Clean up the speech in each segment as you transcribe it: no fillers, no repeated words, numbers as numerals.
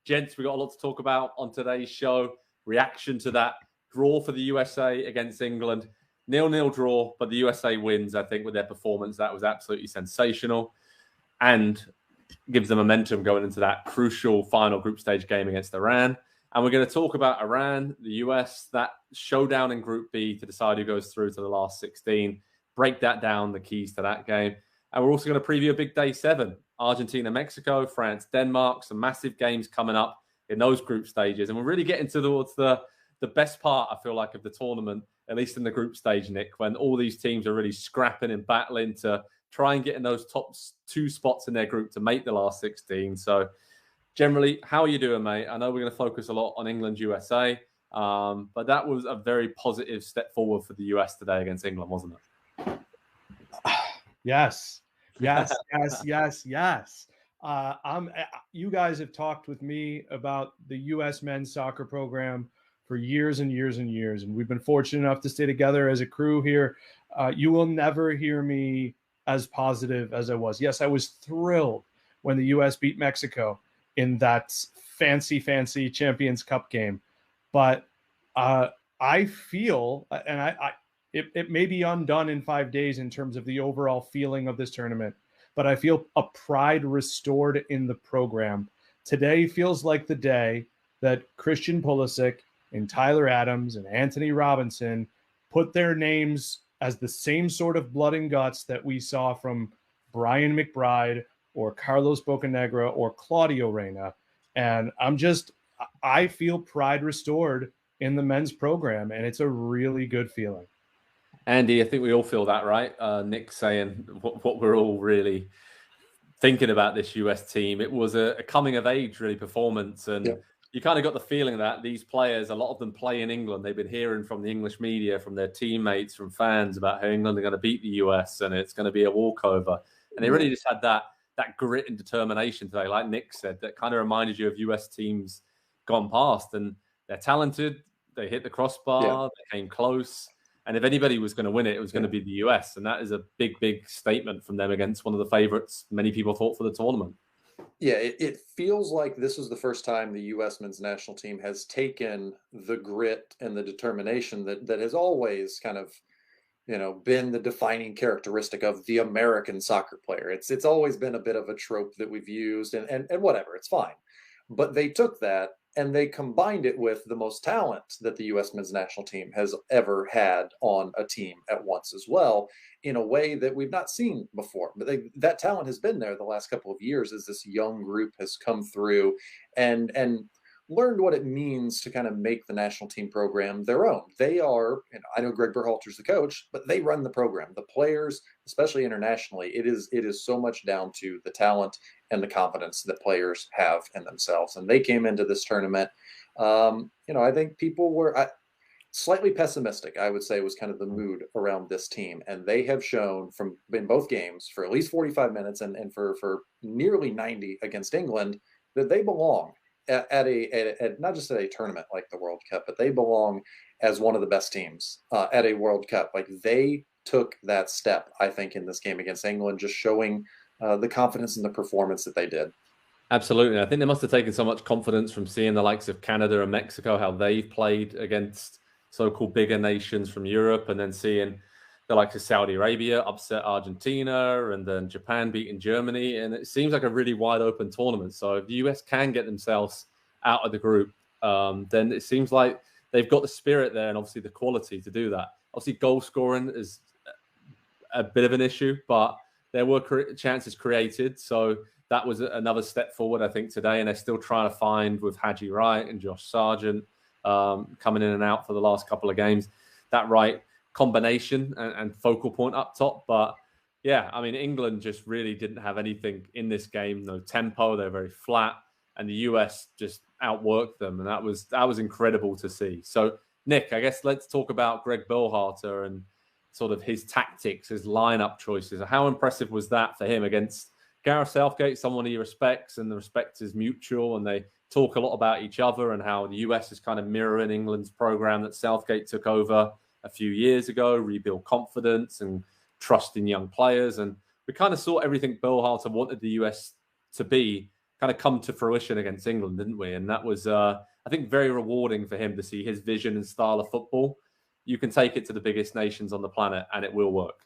Gents, we got a lot to talk about on today's show. Reaction to that draw for the USA against England. 0-0 draw, but the USA wins, I think, with their performance. That was absolutely sensational and gives them momentum going into that crucial final group stage game against Iran. And we're going to talk about Iran, the US, that showdown in Group B to decide who goes through to the last 16, break that down, the keys to that game. And we're also going to preview a big day 7, Argentina, Mexico, France, Denmark, some massive games coming up in those group stages. And we're really getting towards the best part, I feel like, of the tournament, at least in the group stage, Nick, when all these teams are really scrapping and battling to try and get in those top 2 spots in their group to make the last 16. So generally, how are you doing, mate? I know we're going to focus a lot on England, USA, but that was a very positive step forward for the US today against England, wasn't it? Yes. You guys have talked with me about the U.S. men's soccer program for years and years and years, and we've been fortunate enough to stay together as a crew here. You will never hear me as positive as I was. Yes, I was thrilled when the U.S. beat Mexico in that fancy Champions Cup game, but I feel, and it may be undone in 5 days in terms of the overall feeling of this tournament, but I feel a pride restored in the program. Today feels like the day that Christian Pulisic and Tyler Adams and Anthony Robinson put their names as the same sort of blood and guts that we saw from Brian McBride or Carlos Bocanegra or Claudio Reyna. And I feel pride restored in the men's program, and it's a really good feeling. Andy, I think we all feel that, right? Nick saying what we're all really thinking about this US team. It was a coming of age, really, performance. And you kind of got the feeling that these players, a lot of them play in England. They've been hearing from the English media, from their teammates, from fans about how England are going to beat the US and it's going to be a walkover. And they really just had that grit and determination today, like Nick said, that kind of reminded you of US teams gone past. And they're talented. They hit the crossbar. They came close. And if anybody was going to win it, it was going to be the US. And that is a big, big statement from them against one of the favorites many people thought for the tournament. Yeah, it feels like this is the first time the U.S. men's national team has taken the grit and the determination that has always kind of, been the defining characteristic of the American soccer player. It's always been a bit of a trope that we've used and whatever, it's fine. But they took that and they combined it with the most talent that the U.S. men's national team has ever had on a team at once as well, in a way that we've not seen before. But that talent has been there the last couple of years as this young group has come through and learned what it means to kind of make the national team program their own. They are, I know Greg Berhalter's the coach, but they run the program. The players, especially internationally, it is so much down to the talent and the confidence that players have in themselves. And they came into this tournament, I think people were slightly pessimistic, I would say, was kind of the mood around this team. And they have shown in both games for at least 45 minutes and for nearly 90 against England that they belong at not just at a tournament like the World Cup, but they belong as one of the best teams at a World Cup. Like, they took that step, I think, in this game against England, just showing the confidence and the performance that they did. Absolutely. I think they must have taken so much confidence from seeing the likes of Canada and Mexico, how they've played against so-called bigger nations from Europe, and then seeing the likes of Saudi Arabia upset Argentina and then Japan beating Germany. And it seems like a really wide open tournament. So if the US can get themselves out of the group, then it seems like they've got the spirit there and obviously the quality to do that. Obviously, goal scoring is a bit of an issue, but there were chances created. So that was another step forward, I think, today. And they're still trying to find, with Haji Wright and Josh Sargent coming in and out for the last couple of games, that right combination and focal point up top. But yeah, I mean, England just really didn't have anything in this game. No tempo. They're very flat. And the US just outworked them. And that was incredible to see. So, Nick, I guess let's talk about Greg Berhalter and sort of his tactics, his lineup choices. How impressive was that for him against Gareth Southgate, someone he respects, and the respect is mutual, and they talk a lot about each other and how the US is kind of mirroring England's program that Southgate took over a few years ago, rebuild confidence and trust in young players. And we kind of saw everything Berhalter wanted the US to be kind of come to fruition against England, didn't we? And that was, I think, very rewarding for him to see his vision and style of football. You can take it to the biggest nations on the planet and it will work.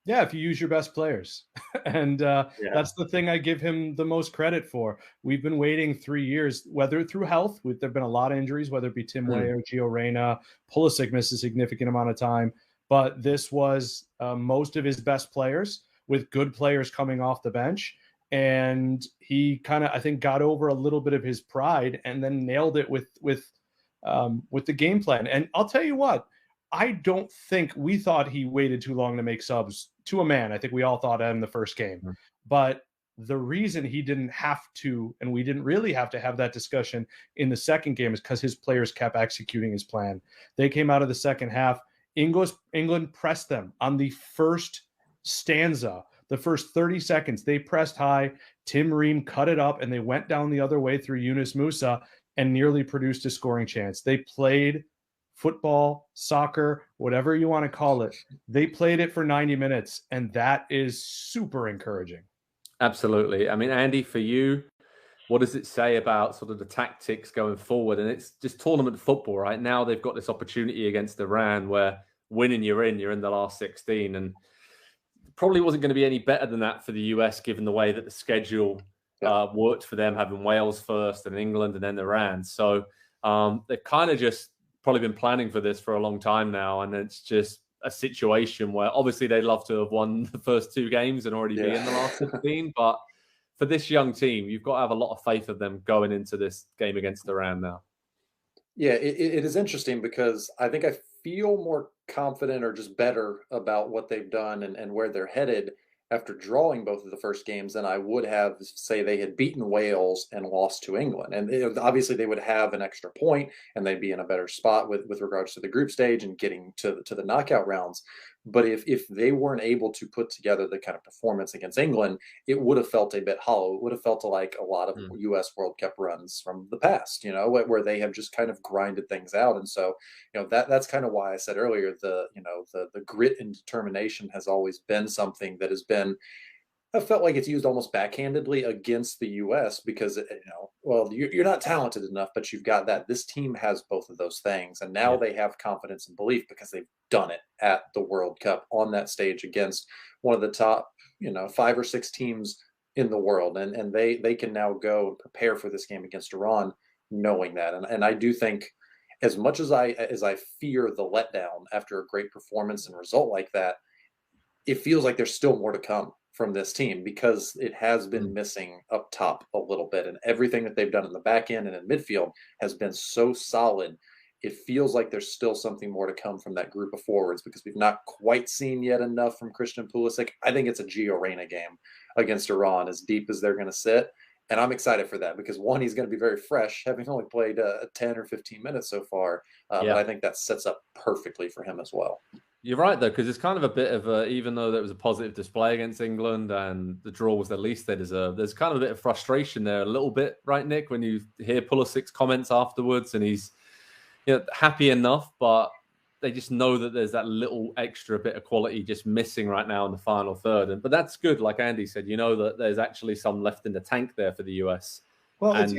Yeah, if you use your best players. And that's the thing I give him the most credit for. We've been waiting 3 years, whether through health, there have been a lot of injuries, whether it be Tim Weah, Gio Reyna, Pulisic missed a significant amount of time. But this was most of his best players with good players coming off the bench. And he kind of, I think, got over a little bit of his pride and then nailed it with the game plan. And I'll tell you what, I don't think we thought he waited too long to make subs to a man. I think we all thought that in the first game. But the reason he didn't have to, and we didn't really have to have that discussion in the second game, is because his players kept executing his plan. They came out of the second half. England pressed them on the first stanza. The first 30 seconds, they pressed high. Tim Ream cut it up, and they went down the other way through Yunus Musa and nearly produced a scoring chance. They played football, soccer, whatever you want to call it. They played it for 90 minutes, and that is super encouraging. Absolutely. I mean, Andy, for you, what does it say about sort of the tactics going forward? And it's just tournament football, right? Now they've got this opportunity against Iran where winning you're in the last 16, and probably wasn't going to be any better than that for the US, given the way that the schedule worked for them, having Wales first and England and then Iran. So they've kind of just probably been planning for this for a long time now. And it's just a situation where obviously they'd love to have won the first 2 games and already be in the last 15. But for this young team, you've got to have a lot of faith of them going into this game against Iran now. Yeah, it is interesting because I think I feel more confident or just better about what they've done and where they're headed after drawing both of the first games than I would have, say, they had beaten Wales and lost to England. And obviously they would have an extra point and they'd be in a better spot with regards to the group stage and getting to the knockout rounds. But if they weren't able to put together the kind of performance against England, it would have felt a bit hollow. It would have felt like a lot of U.S. World Cup runs from the past, where they have just kind of grinded things out. And so, that's kind of why I said earlier, the grit and determination has always been something that has been, I felt like it's used almost backhandedly against the U.S. because, you're not talented enough, but you've got that. This team has both of those things. And now they have confidence and belief because they've done it at the World Cup on that stage against one of the top, 5 or 6 teams in the world. And they can now go and prepare for this game against Iran, knowing that. And I do think as much as I fear the letdown after a great performance and result like that, it feels like there's still more to come from this team because it has been missing up top a little bit, and everything that they've done in the back end and in midfield has been so solid. It feels like there's still something more to come from that group of forwards because we've not quite seen yet enough from Christian Pulisic. I think it's a Gio Reyna game against Iran, as deep as they're going to sit. And I'm excited for that because, one, he's going to be very fresh, having only played 10 or 15 minutes so far. But I think that sets up perfectly for him as well. You're right, though, because it's kind of a bit of a, even though there was a positive display against England and the draw was the least they deserved, there's kind of a bit of frustration there a little bit, right, Nick, when you hear Pulisic's comments afterwards and he's happy enough, but they just know that there's that little extra bit of quality just missing right now in the final third. But that's good, like Andy said, that there's actually some left in the tank there for the US. Well, and,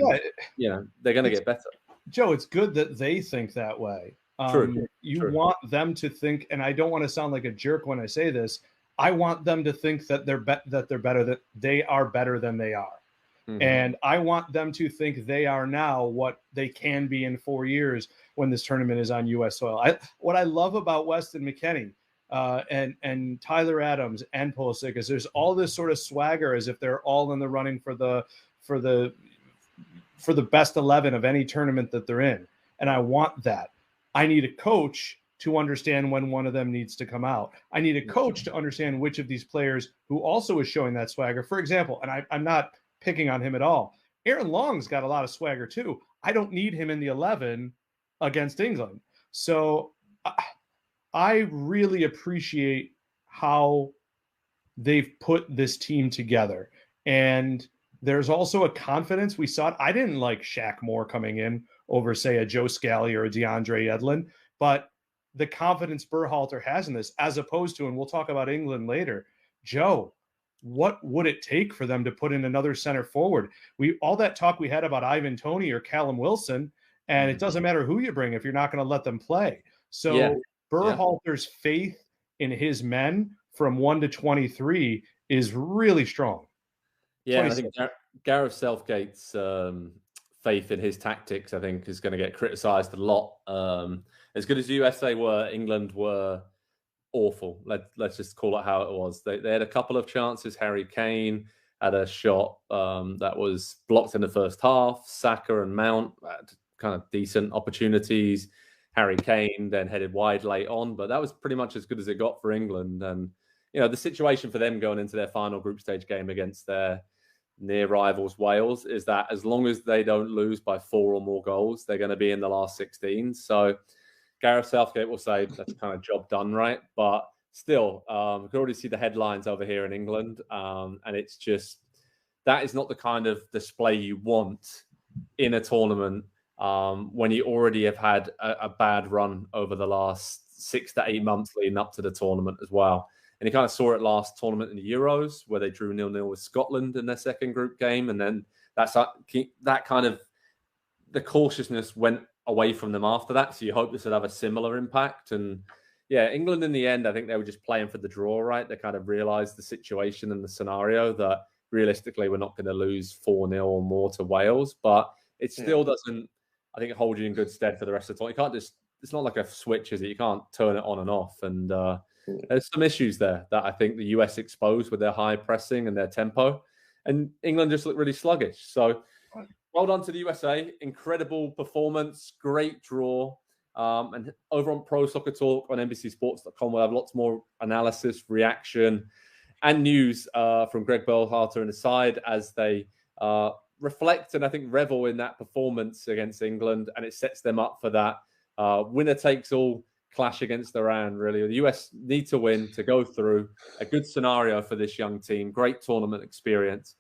they're going to get better. Joe, it's good that they think that way. True. You want them to think, and I don't want to sound like a jerk when I say this, I want them to think that they're better, that they are better than they are. Mm-hmm. And I want them to think they are now what they can be in 4 years when this tournament is on U.S. soil. What I love about Weston McKennie and Tyler Adams and Pulisic is there's all this sort of swagger as if they're all in the running for the best 11 of any tournament that they're in. And I want that. I need a coach to understand when one of them needs to come out. I need a coach to understand which of these players who also is showing that swagger. For example, and I'm not picking on him at all, Aaron Long's got a lot of swagger too. I don't need him in the 11 against England. So I really appreciate how they've put this team together. And there's also a confidence. We saw it. I didn't like Shaq Moore coming in over, say, a Joe Scally or a DeAndre Edlin, but the confidence Berhalter has in this, as opposed to, and we'll talk about England later, Joe, what would it take for them to put in another center forward? All that talk we had about Ivan Toney or Callum Wilson, and it doesn't matter who you bring if you're not going to let them play. So Berhalter's faith in his men from 1 to 23 is really strong. Yeah, I think Gareth Southgate's faith in his tactics, I think, is going to get criticised a lot. As good as USA were, England were awful. Let's just call it how it was. They had a couple of chances. Harry Kane had a shot that was blocked in the first half. Saka and Mount had kind of decent opportunities. Harry Kane then headed wide late on, but that was pretty much as good as it got for England. And, you know, the situation for them going into their final group stage game against their near rivals Wales is that as long as they don't lose by 4 or more goals, they're going to be in the last 16. So Gareth Southgate will say that's kind of job done, right? But still, we can already see the headlines over here in England. And it's just, that is not the kind of display you want in a tournament when you already have had a bad run over the last 6 to 8 months leading up to the tournament as well. And you kind of saw it last tournament in the Euros where they drew 0-0 with Scotland in their second group game. And then that kind of, the cautiousness went away from them after that. So you hope this would have a similar impact. And yeah, England in the end, I think they were just playing for the draw, right? They kind of realized the situation and the scenario that realistically we're not going to lose 4-0 or more to Wales. But it still doesn't, I think, hold you in good stead for the rest of the tournament. You can't just, it's not like a switch, is it? You can't turn it on and off. And there's some issues there that I think the US exposed with their high pressing and their tempo. And England just looked really sluggish. So well done to the USA. Incredible performance. Great draw. And over on Pro Soccer Talk on NBCSports.com, we'll have lots more analysis, reaction, and news from Greg Berhalter and his side as they reflect and I think revel in that performance against England. And it sets them up for that winner-takes-all clash against Iran, really. The US need to win to go through. A good scenario for this young team. Great tournament experience.